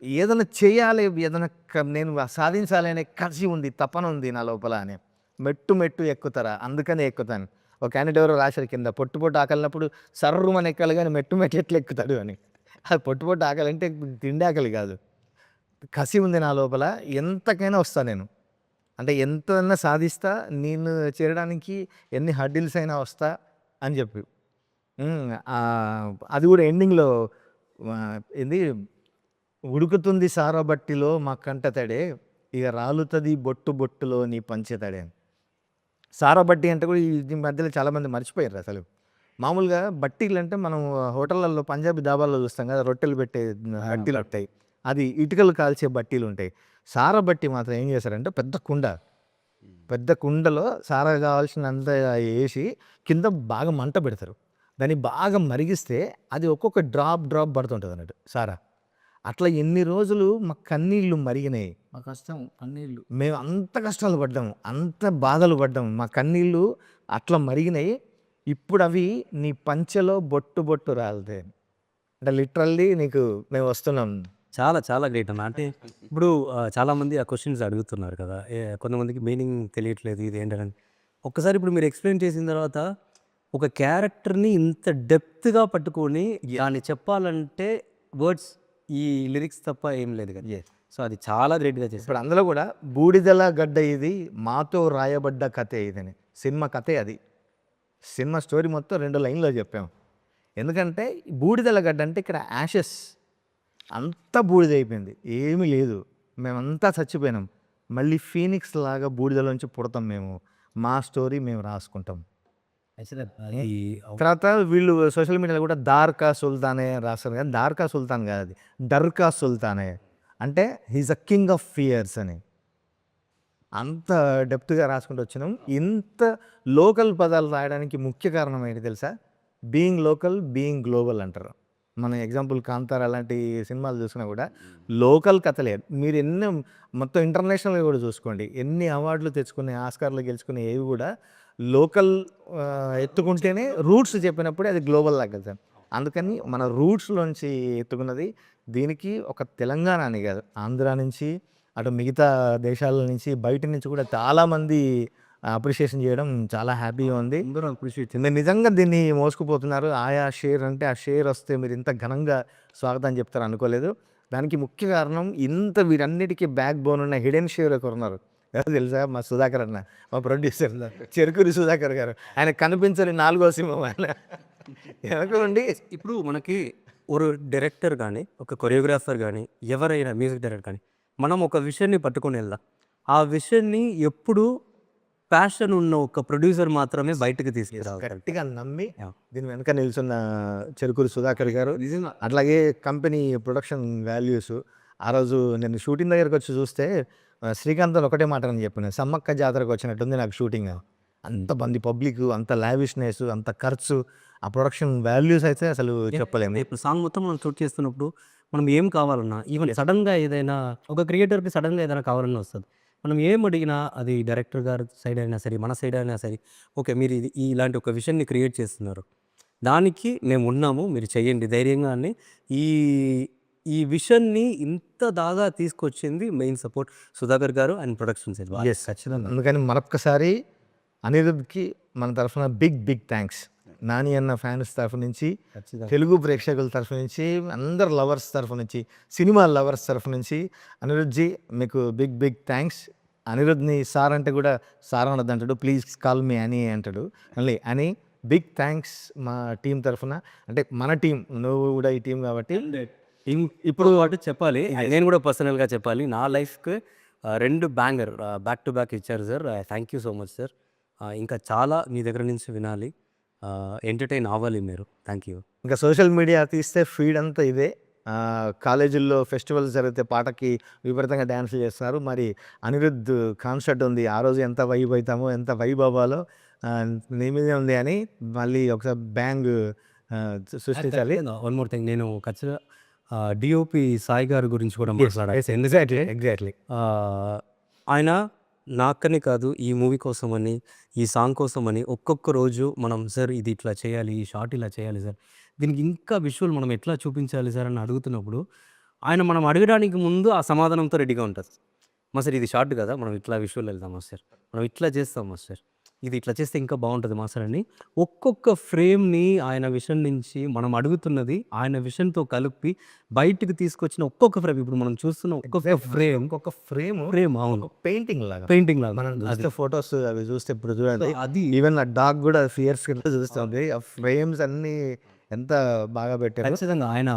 ఏదైనా చేయాలి, ఏదైనా నేను సాధించాలి అనే కసి ఉంది, తపన ఉంది నా లోపల అని. మెట్టు మెట్టు ఎక్కుతారా, అందుకనే ఎక్కుతాను. ఒక క్యాండిడేట్ ఎవరో రాశారు కింద, పొట్టు పొట్టు ఆకలినప్పుడు సర్రుమని ఎక్కాలి కానీ మెట్టు మెట్టు ఎట్లా ఎక్కుతాడు అని. అది పొట్టు పొట్టు ఆకలి అంటే తిండి ఆకలి కాదు, కసి ఉంది నా లోపల, ఎంతకైనా వస్తా నేను, అంటే ఎంతైనా సాధిస్తా, నేను చేరడానికి ఎన్ని హర్డిల్స్ అయినా వస్తా అని చెప్పి. అది కూడా ఎండింగ్లో ఏంది, ఉడుకుతుంది సారబట్టిలో మా కంట తడే, ఇక రాలుతుంది బొట్టు బొట్టులో నీ పంచెతడే. సారబట్టి అంటే కూడా ఈ మధ్యలో చాలామంది మర్చిపోయారు అసలు. మామూలుగా బట్టీలు అంటే మనం హోటళ్ళల్లో పంజాబీ దాబాల్లో చూస్తాం కదా, రొట్టెలు పెట్టే బట్టీలు ఉంటాయి, అది ఇటుకలు కాల్చే బట్టీలు ఉంటాయి. సారబట్టి మాత్రం ఏం చేస్తారంటే పెద్ద కుండలో సారా కావాల్సినంత వేసి కింద బాగా మంట పెడతారు, దాన్ని బాగా మరిగిస్తే అది ఒక్కొక్క డ్రాప్ పడుతుంటుంది అన్నట్టు సారా. అట్లా ఎన్ని రోజులు మా కన్నీళ్ళు మరిగినాయి, మా కష్టం కన్నీళ్ళు, మేము అంత కష్టాలు పడ్డాము, అంత బాధలు పడ్డాము, మా కన్నీళ్ళు అట్లా మరిగినాయి. ఇప్పుడు అవి నీ పంచెలో బొట్టు బొట్టు రాలితే, అంటే లిటరల్లీ నీకు మేము వస్తున్నాం. చాలా చాలా గ్రేట్ అన్న. అంటే ఇప్పుడు చాలామంది ఆ క్వశ్చన్స్ అడుగుతున్నారు కదా, కొంతమందికి మీనింగ్ తెలియట్లేదు ఇది ఏంటని. ఒక్కసారి ఇప్పుడు మీరు ఎక్స్ప్లెయిన్ చేసిన తర్వాత ఒక క్యారెక్టర్ని ఇంత డెప్త్గా పట్టుకొని దాన్ని చెప్పాలంటే వర్డ్స్, ఈ లిరిక్స్ తప్ప ఏం లేదు కదా. సో అది చాలా గ్రేట్గా చేశారు. ఇప్పుడు అందులో కూడా బూడిదల గడ్డ ఇది మాతో రాయబడ్డ కథే ఇదని, సినిమా కథే అది. సినిమా స్టోరీ మొత్తం 2 లైన్లో చెప్పాము. ఎందుకంటే బూడిదల గడ్డ అంటే ఇక్కడ యాషెస్ అంతా బూడిద అయిపోయింది, ఏమీ లేదు, మేమంతా చచ్చిపోయినాం, మళ్ళీ ఫీనిక్స్ లాగా బూడిదలోంచి పుడతాం మేము, మా స్టోరీ మేము రాసుకుంటాం. తర్వాత వీళ్ళు సోషల్ మీడియాలో కూడా దార్కా సుల్తానే రాస్తారు కానీ దార్కా సుల్తాన్ కాదు, అది డర్కా సుల్తానే, అంటే he's a king of fears అని. అంత డెప్త్గా రాసుకుంటూ వచ్చినాం. ఇంత లోకల్ పదాలు రాయడానికి ముఖ్య కారణం ఏంటి తెలుసా, బీయింగ్ లోకల్ బీయింగ్ గ్లోబల్ అంటారు. మన ఎగ్జాంపుల్ కాంతార అలాంటి సినిమాలు చూసినా కూడా లోకల్ కథలే. మీరు ఎన్నో మొత్తం ఇంటర్నేషనల్గా కూడా చూసుకోండి, ఎన్ని అవార్డులు తెచ్చుకునే, ఆస్కార్లు గెలుచుకునే ఏవి కూడా లోకల్ ఎత్తుకుంటేనే, రూట్స్ చెప్పినప్పుడే అది గ్లోబల్ లాగా. అందుకని మన రూట్స్లోంచి ఎత్తుకున్నది. దీనికి ఒక తెలంగాణ అని కాదు, ఆంధ్ర నుంచి అటు మిగతా దేశాల నుంచి బయట నుంచి కూడా చాలామంది అప్రిషియేషన్ చేయడం చాలా హ్యాపీగా ఉంది. అందరూ అప్రిషియేట్ మీరు నిజంగా దీన్ని మోసుకుపోతున్నారు. ఆయా షేర్ అంటే ఆ షేర్ వస్తే మీరు ఇంత ఘనంగా స్వాగతం చెప్తారు అనుకోలేదు. దానికి ముఖ్య కారణం ఇంత వీరన్నిటికీ బ్యాక్ బోన్ ఉన్న హిడెన్ షేర్ ఒకరు ఉన్నారు. ఎవరు తెలుసా, మా సుధాకర్ అన్న, మా ప్రొడ్యూసర్ చెరుకూరి సుధాకర్ గారు. ఆయన కనిపించని 4వ సింహం ఆయన వెనక ఉండి. ఇప్పుడు మనకి ఒక డైరెక్టర్ కానీ, ఒక కొరియోగ్రాఫర్ కానీ, ఎవరైనా మ్యూజిక్ డైరెక్టర్ కానీ, మనం ఒక విషయాన్ని పట్టుకొని వెళ్దాం. ఆ విషయాన్ని ఎప్పుడు ప్యాషన్ ఉన్న ఒక ప్రొడ్యూసర్ మాత్రమే బయటకు తీసుకురావాలి. గట్టిగా నమ్మి Yeah. దీని వెనక నిల్చున్న చెరుకూరు సుధాకర్ గారు, నిజంగా అట్లాగే కంపెనీ ప్రొడక్షన్ వాల్యూస్. ఆ రోజు నేను షూటింగ్ దగ్గరికి వచ్చి చూస్తే శ్రీకాంత్ అని ఒకటే మాట అని చెప్పిన, సమ్మక్క జాతరకు వచ్చినట్టుంది నాకు షూటింగ్. అంత మంది పబ్లిక్, అంత లావిష్నెస్, అంత ఖర్చు, ఆ ప్రొడక్షన్ వాల్యూస్ అయితే అసలు చెప్పలేము. ఇప్పుడు సాంగ్ మొత్తం మనం షూట్ చేస్తున్నప్పుడు మనం ఏం కావాలన్నా, ఈవెన్ సడన్గా ఏదైనా ఒక క్రియేటర్కి సడన్గా ఏదైనా కావాలన్నా వస్తుంది. మనం ఏం అడిగినా అది డైరెక్టర్ గారి సైడ్ అయినా సరే, మన సైడ్ అయినా సరే, ఓకే మీరు ఇది ఇలాంటి ఒక విషయాన్ని క్రియేట్ చేస్తున్నారు, దానికి మేము ఉన్నాము, మీరు చెయ్యండి ధైర్యంగా అని. ఈ ఈ విషయాన్ని ఇంత దాగా తీసుకొచ్చింది మెయిన్ సపోర్ట్ సుధాకర్ గారు అండ్ ప్రొడక్షన్ సైడ్. ఎస్, ఖచ్చితంగా. అందుకని మరొక్కసారి అనిరుద్ధ్కి మన తరఫున బిగ్ థ్యాంక్స్. నాని అన్న ఫ్యాన్స్ తరఫు నుంచి, తెలుగు ప్రేక్షకుల తరఫు నుంచి, అందరు లవర్స్ తరఫు నుంచి, సినిమా లవర్స్ తరఫు నుంచి అనిరుద్ధ్జీ మీకు బిగ్ థ్యాంక్స్. అనిరుద్ధ్ని సార్ అంటే కూడా సార్ అనొద్దు అంటాడు, ప్లీజ్ కాల్ మీ అని అంటాడు. మళ్ళీ అని బిగ్ థ్యాంక్స్ మా టీం తరఫున. అంటే మన టీం, నువ్వు కూడా ఈ టీం కాబట్టి. ఇప్పుడు వాటి చెప్పాలి, నేను కూడా పర్సనల్గా చెప్పాలి, నా లైఫ్కి 2 బ్యాంగర్ బ్యాక్ టు బ్యాక్ ఇచ్చారు sir. Thank you so much sir. ఇంకా చాలా మీ దగ్గర నుంచి వినాలి, ఎంటర్టైన్ అవ్వాలి మీరు. Thank you. ఇంకా సోషల్ మీడియా తీస్తే ఫీడ్ అంతా ఇదే. కాలేజీల్లో ఫెస్టివల్స్ జరిగితే పాటకి విపరీతంగా డ్యాన్సులు చేస్తున్నారు. మరి అనిరుద్ధ్ కాన్సర్ట్ ఉంది, ఆ రోజు ఎంత వైబ్ అవుతామో, ఎంత వైబ్ అవ్వాలో నీ మీదే ఉంది అని మళ్ళీ ఒకసారి బ్యాంగ్ సృష్టించాలి. వన్ మోర్ థింగ్, నేను ఖచ్చితంగా డిఓపి సాయి గారి గురించి కూడా మాట్లాడాలి. ఎగ్జాక్ట్లీ. ఆయన నాకని కాదు, ఈ మూవీ కోసమని, ఈ సాంగ్ కోసమని ఒక్కొక్క రోజు మనం సార్ ఇది ఇట్లా చేయాలి, ఈ షార్ట్ ఇలా చేయాలి సార్, దీనికి ఇంకా విజువల్ మనం ఎట్లా చూపించాలి సార్ అని అడుగుతున్నప్పుడు, ఆయన మనం అడగడానికి ముందు ఆ సమాధానంతో రెడీగా ఉంటుంది. మాస్టర్ ఇది షార్ట్ కదా, మనం ఇట్లా విజువల్ వెళ్దాం మాస్టర్, మనం ఇట్లా చేస్తాం మాస్టర్, ఇది ఇట్లా చేస్తే ఇంకా బాగుంటుంది మాస్టర్ అని ఒక్కొక్క ఫ్రేమ్ని ఆయన విషన్ నుంచి మనం అడుగుతున్నది ఆయన విషన్తో కలిపి బయటికి తీసుకొచ్చిన ఒక్కొక్క ఫ్రేమ్, ఇప్పుడు మనం చూస్తున్న ఒక్కొక్క ఫ్రేమ్ ఫ్రేమ్ అవును పెయింటింగ్ లాగా, పెయింటింగ్ లాగా. మనం చూస్తే ఫొటోస్ అవి చూస్తే ఇప్పుడు చూడండి, అది ఈవెన్ ఆ డాగ్ కూడా ఫియర్స్ కింద చూస్తుంది. ఆ ఫ్రేమ్స్ అన్ని ఎంత బాగా పెట్టారు. ఖచ్చితంగా ఆయన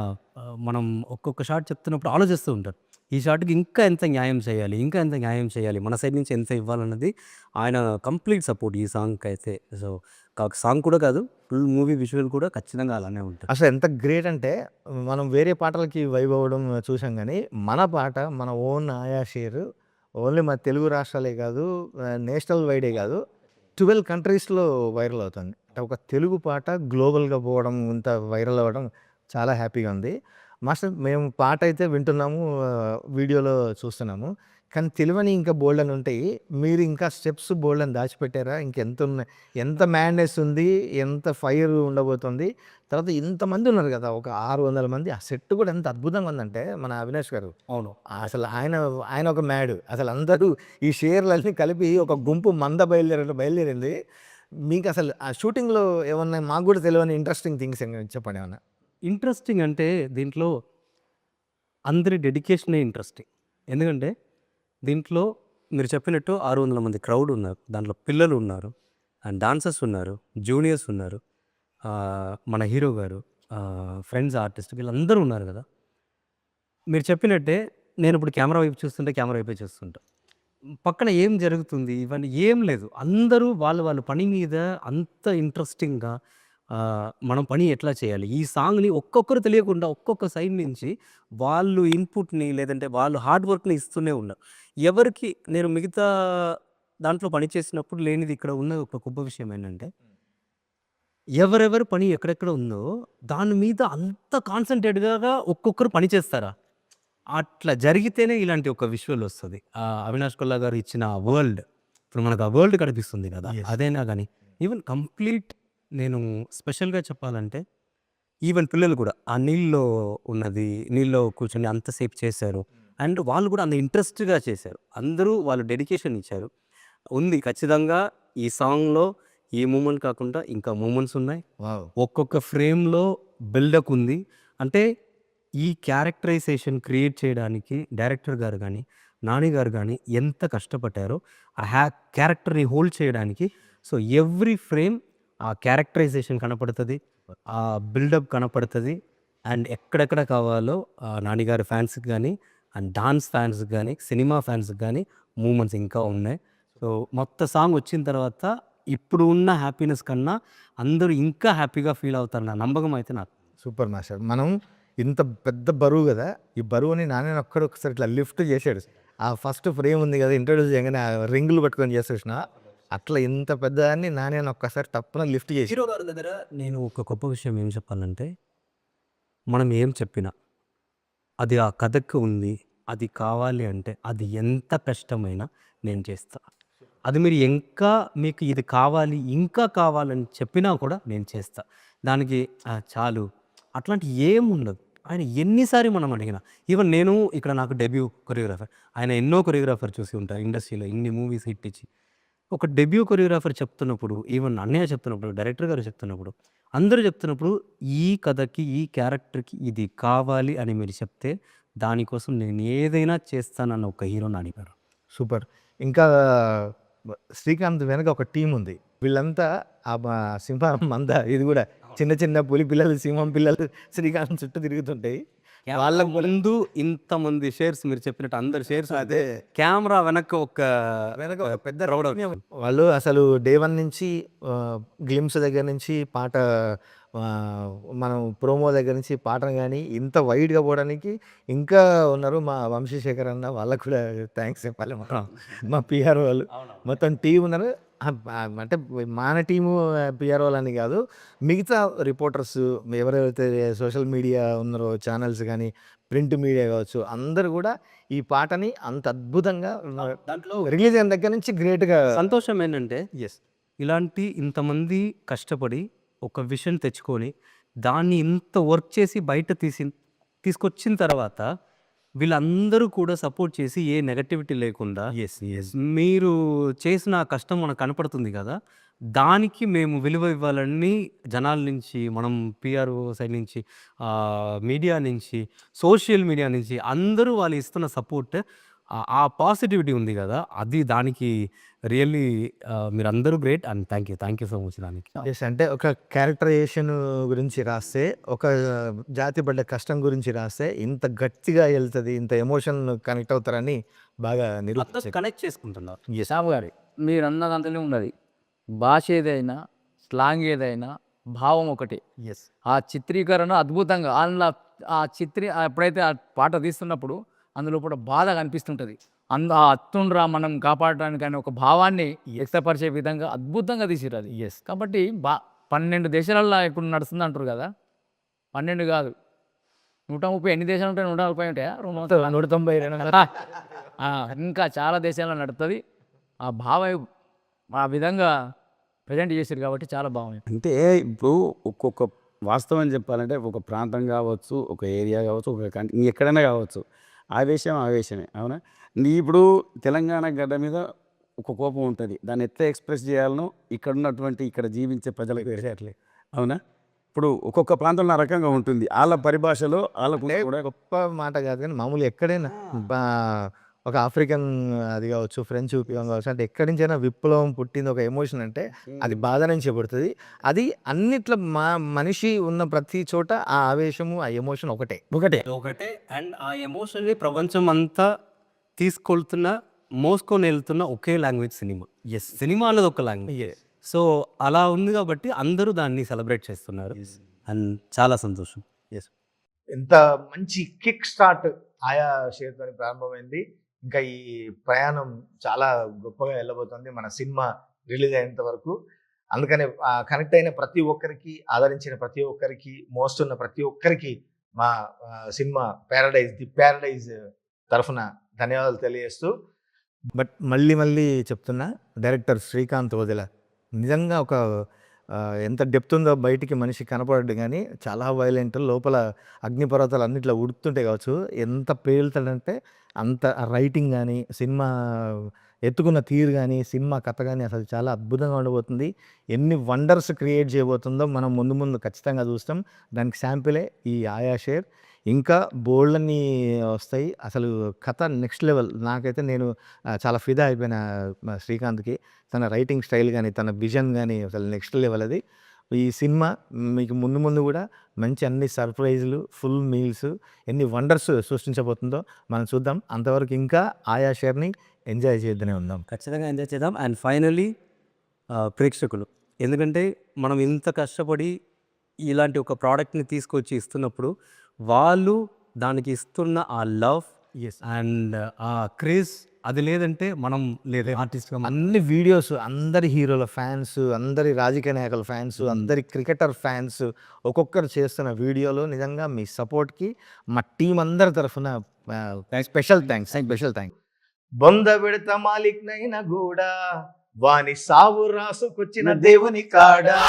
మనం ఒక్కొక్క షాట్ చెప్తున్నప్పుడు ఆలోచిస్తూ ఉంటారు, ఈ షాట్కి ఇంకా ఎంత న్యాయం చేయాలి, ఇంకా ఎంత న్యాయం చేయాలి, మన సైడ్ నుంచి ఎంత ఇవ్వాలన్నది ఆయన కంప్లీట్ సపోర్ట్ ఈ సాంగ్కి అయితే. సో సాంగ్ కూడా కాదు, ఫుల్ మూవీ విజువల్ కూడా ఖచ్చితంగా అలానే ఉంటుంది. అసలు ఎంత గ్రేట్ అంటే, మనం వేరే పాటలకి వైబ్ అవ్వడం చూసాం కానీ మన పాట, మన ఓన్ ఆయా షేర్ ఓన్లీ మన తెలుగు రాష్ట్రాలే కాదు, నేషనల్ వైడే కాదు, 12 కంట్రీస్లో వైరల్ అవుతుంది. ఒక తెలుగు పాట గ్లోబల్గా పోవడం, ఇంత వైరల్ అవ్వడం చాలా హ్యాపీగా ఉంది. మాస్టర్ మేము పాట అయితే వింటున్నాము, వీడియోలో చూస్తున్నాము, కానీ తెలియని ఇంకా బోల్డ్ అని ఉంటాయి. మీరు ఇంకా స్టెప్స్ బోల్డ్ అని దాచిపెట్టారా? ఇంకెంత ఉన్నాయి, ఎంత మ్యాడ్నెస్ ఉంది, ఎంత ఫైర్ ఉండబోతుంది. తర్వాత ఇంతమంది ఉన్నారు కదా, ఒక 600 మంది. ఆ సెట్ కూడా ఎంత అద్భుతంగా ఉందంటే మన అవినాష్ గారు, అవును అసలు ఆయన ఒక మ్యాడ్. అసలు అందరూ ఈ షేర్లన్నీ కలిపి ఒక గుంపు మంద బయలుదేరింది. మీకు అసలు ఆ షూటింగ్లో ఏమన్నా మాకు కూడా తెలియని ఇంట్రెస్టింగ్ థింగ్స్ చెప్పండి ఏమన్నా. ఇంట్రెస్టింగ్ అంటే దీంట్లో అందరి డెడికేషనే ఇంట్రెస్టింగ్. ఎందుకంటే దీంట్లో మీరు చెప్పినట్టు 600 మంది క్రౌడ్ ఉన్నారు, దాంట్లో పిల్లలు ఉన్నారు, అండ్ డాన్సర్స్ ఉన్నారు, జూనియర్స్ ఉన్నారు, మన హీరో గారు, ఫ్రెండ్స్ ఆర్టిస్ట్, వీళ్ళందరూ ఉన్నారు కదా. మీరు చెప్పినట్టే నేను ఇప్పుడు కెమెరా వైపు చూస్తుంటే కెమెరా వైపే చూస్తుంటా, పక్కన ఏం జరుగుతుంది ఇవన్నీ ఏం లేదు, అందరూ వాళ్ళ పని మీద అంత ఇంట్రెస్టింగ్గా మనం పని ఎట్లా చేయాలి, ఈ సాంగ్ని ఒక్కొక్కరు తెలియకుండా ఒక్కొక్క సైడ్ నుంచి వాళ్ళు ఇన్పుట్ని లేదంటే వాళ్ళు హార్డ్ వర్క్ని ఇస్తూనే ఉన్నారు. ఎవరికి నేను మిగతా దాంట్లో పని చేసినప్పుడు లేనిది ఇక్కడ ఉన్న ఒక గొప్ప విషయం ఏంటంటే, ఎవరెవరి పని ఎక్కడెక్కడ ఉందో దాని మీద అంత కాన్సన్ట్రేట్గా ఒక్కొక్కరు పని చేస్తారా, అట్లా జరిగితేనే ఇలాంటి ఒక విజువల్ వస్తుంది. అవినాష్ కొల్లా గారు ఇచ్చిన వరల్డ్, ఇప్పుడు మనకు ఆ వరల్డ్ కనిపిస్తుంది కదా, అదైనా కానీ ఈవెన్ కంప్లీట్ నేను స్పెషల్గా చెప్పాలంటే ఈవెన్ పిల్లలు కూడా ఆ నీళ్ళలో కూర్చొని అంతసేపు చేశారు, అండ్ వాళ్ళు కూడా అంత ఇంట్రెస్ట్గా చేశారు, అందరూ వాళ్ళు డెడికేషన్ ఇచ్చారు. ఉంది ఖచ్చితంగా ఈ సాంగ్లో ఈ మూమెంట్ కాకుండా ఇంకా మూమెంట్స్ ఉన్నాయి, ఒక్కొక్క ఫ్రేమ్లో బిల్డప్ ఉంది. అంటే ఈ క్యారెక్టరైజేషన్ క్రియేట్ చేయడానికి డైరెక్టర్ గారు కానీ నాని గారు కానీ ఎంత కష్టపడ్డారో ఆ క్యారెక్టర్ని హోల్డ్ చేయడానికి. సో ఎవ్రీ ఫ్రేమ్ ఆ క్యారెక్టరైజేషన్ కనపడుతుంది, ఆ బిల్డప్ కనపడుతుంది, అండ్ ఎక్కడెక్కడ కావాలో నాని గారి ఫ్యాన్స్‌కి గానీ, అండ్ డాన్స్ ఫ్యాన్స్‌కి గానీ, సినిమా ఫ్యాన్స్‌కి గానీ మూవ్‌మెంట్స్ ఇంకా ఉన్నాయి. సో, మొత్తం సాంగ్ వచ్చిన తర్వాత ఇప్పుడు ఉన్న హ్యాపీనెస్ కన్నా అందరూ ఇంకా హ్యాపీగా ఫీల్ అవుతారన్న నమ్మకం అయితే నాకు. Super master. మనం ఇంత పెద్ద బరువు కదా, ఈ బరువుని నాని ఒక్కడు ఒకసారి ఇట్లా లిఫ్ట్ చేసాడు. ఆ ఫస్ట్ ఫ్రేమ్ ఉంది కదా, ఇంట్రొడ్యూస్ చేయగానే ఆ రింగులు పట్టుకొని చేస్తాడు చూసినా, అట్లా ఇంత పెద్దదాన్ని నాని ఒక్కసారి తప్పున లిఫ్ట్ చేసి. హీరో గారి దగ్గర నేను ఒక గొప్ప విషయం ఏం చెప్పాలంటే, మనం ఏం చెప్పినా అది ఆ కథకు ఉంది. అది కావాలి అంటే అది ఎంత కష్టమైనా నేను చేస్తా. అది మీరు ఇంకా మీకు ఇది కావాలి, ఇంకా కావాలని చెప్పినా కూడా నేను చేస్తా. దానికి చాలు అట్లాంటియి ఏముండదు. ఆయన ఎన్నిసారి మనం అడిగినా ఈవెన్ నేను ఇక్కడ నాకు డెబ్యూ కొరియోగ్రాఫర్. ఆయన ఎన్నో కొరియోగ్రాఫర్ చూసి ఉంటారు ఇండస్ట్రీలో ఇన్ని మూవీస్ హిట్ ఇచ్చి. ఒక డెబ్యూ కొరియోగ్రాఫర్ చెప్తున్నప్పుడు, ఈవెన్ అన్నయ్య చెప్తున్నప్పుడు, డైరెక్టర్ గారు చెప్తున్నప్పుడు, అందరూ చెప్తున్నప్పుడు ఈ కథకి, ఈ క్యారెక్టర్‌కి ఇది కావాలి అని మీరు చెప్తే దానికోసం నేను ఏదైనా చేస్తానన్న ఒక హీరో నాని గారు. సూపర్. ఇంకా శ్రీకాంత్ వెనక ఒక టీమ్ ఉంది. వీళ్ళంతా సింహం మంద ఇది కూడా చిన్న చిన్న పులి పిల్లలు, సింహం పిల్లలు శ్రీకాంత్ చుట్టూ తిరుగుతుంటాయి. వాళ్ళ ముందు ఇంతమంది షేర్స్ మీరు చెప్పినట్టు అందరు షేర్స్ అదే కెమెరా వెనక ఒక ఒక పెద్ద crowd వాళ్ళు అసలు డే 1 నుంచి గ్లిమ్స్ దగ్గర నుంచి పాట, మనం ప్రోమో దగ్గర నుంచి పాటను గానీ ఇంత వైడ్‌గా పోవడానికి ఇంకా ఉన్నారు. మా వంశీశేఖర్ అన్న వాళ్ళకి కూడా థాంక్స్ చెప్పాలి. మా పీఆర్ వాళ్ళు మొత్తం టీమ్ ఉన్నారు. అంటే మన టీము పీఆర్ వాళ్ళని కాదు, మిగతా రిపోర్టర్స్ ఎవరైతే సోషల్ మీడియా ఉన్నారో ఛానల్స్ కానీ, ప్రింట్ మీడియా కావచ్చు, అందరూ కూడా ఈ పాటని అంత అద్భుతంగా దాంట్లో రిలీజ్ అయిన దగ్గర నుంచి గ్రేట్‌గా. సంతోషం ఏంటంటే యెస్. ఇలాంటి ఇంతమంది కష్టపడి ఒక విషన్ తెచ్చుకొని దాన్ని ఇంత వర్క్ చేసి బయట తీసుకొచ్చిన తర్వాత వీళ్ళందరూ కూడా సపోర్ట్ చేసి ఏ నెగటివిటీ లేకుండా యెస్. యెస్. మీరు చేసిన ఆ కష్టం మనకు కనపడుతుంది కదా, దానికి మేము విలువ ఇవ్వాలని జనాల నుంచి, మనం పిఆర్ఓ సైడ్ నుంచి, మీడియా నుంచి, సోషల్ మీడియా నుంచి అందరూ వాళ్ళు ఇస్తున్న సపోర్ట్, ఆ పాజిటివిటీ ఉంది కదా, అది దానికి రియల్లీ మీరందరూ great and thank you so much దానికి. యెస్. అంటే ఒక క్యారెక్టరైజేషన్ గురించి రాస్తే, ఒక జాతి పడ్డ కష్టం గురించి రాస్తే ఇంత గట్టిగా ఎళ్తది, ఇంత ఎమోషన్ కనెక్ట్ అవుతారని బాగా నిరూపించారు. కనెక్ట్ చేసుకుంటున్నారు. శ్యామ్ గారు మీరు అన్నది అంతనే ఉన్నది. భాష ఏదైనా, స్లాంగ్ ఏదైనా, భావం ఒకటే. యెస్. ఆ చిత్రీకరణ అద్భుతంగా అందులో ఎప్పుడైతే ఆ పాట తీస్తున్నప్పుడు అందులో కూడా బాధ కనిపిస్తుంటుంది. ఆ అత్తుండ్రా మనం కాపాడడానికి అనే ఒక భావాన్ని వ్యక్తపరిచే విధంగా అద్భుతంగా తీసిర్రు అది. యెస్. కాబట్టి 12 దేశాలలో ఇప్పుడు నడుస్తుంది అంటారు కదా, 12 కాదు 130, ఎన్ని దేశాలు ఉంటాయి? 140 ఉంటాయా? 192 ఇంకా చాలా దేశాల్లో నడుస్తుంది. ఆ భావం ఆ విధంగా ప్రజెంట్ చేశారు కాబట్టి చాలా బాగుంది. అంటే ఇప్పుడు ఒక్కొక్క వాస్తవం చెప్పాలంటే ఒక ప్రాంతం కావచ్చు, ఒక ఏరియా కావచ్చు, ఒక కంట్రీ ఎక్కడైనా కావచ్చు, ఆవేశం ఆవేశమే. అవునా? ఇప్పుడు తెలంగాణ గడ్డ మీద ఒక కోపం ఉంటుంది. దాన్ని ఎట్లా ఎక్స్ప్రెస్ చేయాలనో ఇక్కడ జీవించే ప్రజలకు తెలియట్లే. అవునా? ఇప్పుడు ఒక్కొక్క ప్రాంతంలో ఆ రకంగా ఉంటుంది. వాళ్ళ పరిభాషలో వాళ్ళకు కూడా గొప్ప మాట కాదు కానీ మామూలుగా ఎక్కడైనా ఒక ఆఫ్రికన్ అది కావచ్చు, ఫ్రెంచ్ విప్లవం కావచ్చు, అంటే ఎక్కడి నుంచైనా విప్లవం పుట్టింది ఒక ఎమోషన్ అంటే అది బాధ నుంచి పుడుతుంది. అది అన్నిట్లో మనిషి ఉన్న ప్రతి చోట ఆ ఆవేశము, ఆ ఎమోషన్ ఒకటే. ఒకటే అండ్ ఆ ఎమోషన్ని ప్రపంచం అంతా మోసుకొని వెళ్తున్న ఒకే లాంగ్వేజ్ సినిమా. సినిమా అనేది ఒక లాంగ్వేజ్. సో అలా ఉంది కాబట్టి అందరూ దాన్ని సెలబ్రేట్ చేస్తున్నారు అండ్ చాలా సంతోషం. ఎస్. ఎంత మంచి కిక్ స్టార్ట్ ఆయా షేర్తో ప్రారంభమైంది. ఇంకా ఈ ప్రయాణం చాలా గొప్పగా వెళ్ళబోతుంది మన సినిమా రిలీజ్ అయ్యేంత వరకు. అందుకనే కనెక్ట్ అయిన ప్రతి ఒక్కరికి, ఆదరించిన ప్రతి ఒక్కరికి, మోస్తున్న ప్రతి ఒక్కరికి మా సినిమా ది ప్యారడైజ్ తరఫున ధన్యవాదాలు తెలియజేస్తూ, బట్ మళ్ళీ చెప్తున్నా, డైరెక్టర్ శ్రీకాంత్ ఓదెల నిజంగా ఒక ఎంత డెప్త్ ఉందో బయటికి మనిషి కనపడడు కానీ చాలా వైలెంట్, లోపల అగ్నిపర్వతాలు అన్నిట్లో ఉడుతుంటాయి కావచ్చు. ఎంత పేలుతాడంటే అంత రైటింగ్ కానీ, సినిమా ఎత్తుకున్న తీరు కానీ, సినిమా కథ కానీ అసలు చాలా అద్భుతంగా ఉండబోతుంది. ఎన్ని వండర్స్ క్రియేట్ చేయబోతుందో మనం ముందు ఖచ్చితంగా చూస్తాం. దానికి శాంపిలే ఈ ఆయా షేర్. ఇంకా బోల్డన్ని వస్తాయి. అసలు కథ నెక్స్ట్ లెవెల్. నాకైతే నేను చాలా ఫిదా అయిపోయిన శ్రీకాంత్‌కి. తన రైటింగ్ స్టైల్ గానీ, తన విజన్ గానీ అసలు నెక్స్ట్ లెవెల్ అది. ఈ సినిమా మీకు ముందు ముందు కూడా మంచి అన్ని సర్ప్రైజ్లు, ఫుల్ మీల్స్, ఎన్ని వండర్స్ సృష్టించబోతుందో మనం చూద్దాం. అంతవరకు ఇంకా ఆయా షేర్ని ఎంజాయ్ చేద్దానే ఉందాం. ఖచ్చితంగా ఎంజాయ్ చేద్దాం. అండ్ ఫైనలీ ప్రేక్షకులు, ఎందుకంటే మనం ఇంత కష్టపడి ఇలాంటి ఒక ప్రోడక్ట్ని తీసుకొచ్చి ఇస్తున్నప్పుడు వాళ్ళు దానికి ఇస్తున్న ఆ లవ్ ఎస్, అండ్ ఆ క్రేజ్ అది లేదంటే మనం లేదే ఆర్టిస్ట్గా అన్ని వీడియోస్, అందరి హీరోల ఫ్యాన్స్, అందరి రాజకీయ నాయకుల ఫ్యాన్స్, అందరి క్రికెటర్ ఫ్యాన్స్ ఒక్కొక్కరు చేస్తున్న వీడియోలో నిజంగా మీ సపోర్ట్కి మా టీం అందరి తరఫున స్పెషల్ థ్యాంక్స్. బొంద విడత మాలిక్ నైనా కూడా వాని సావు రాసుకొచ్చిన దేవుని కాడా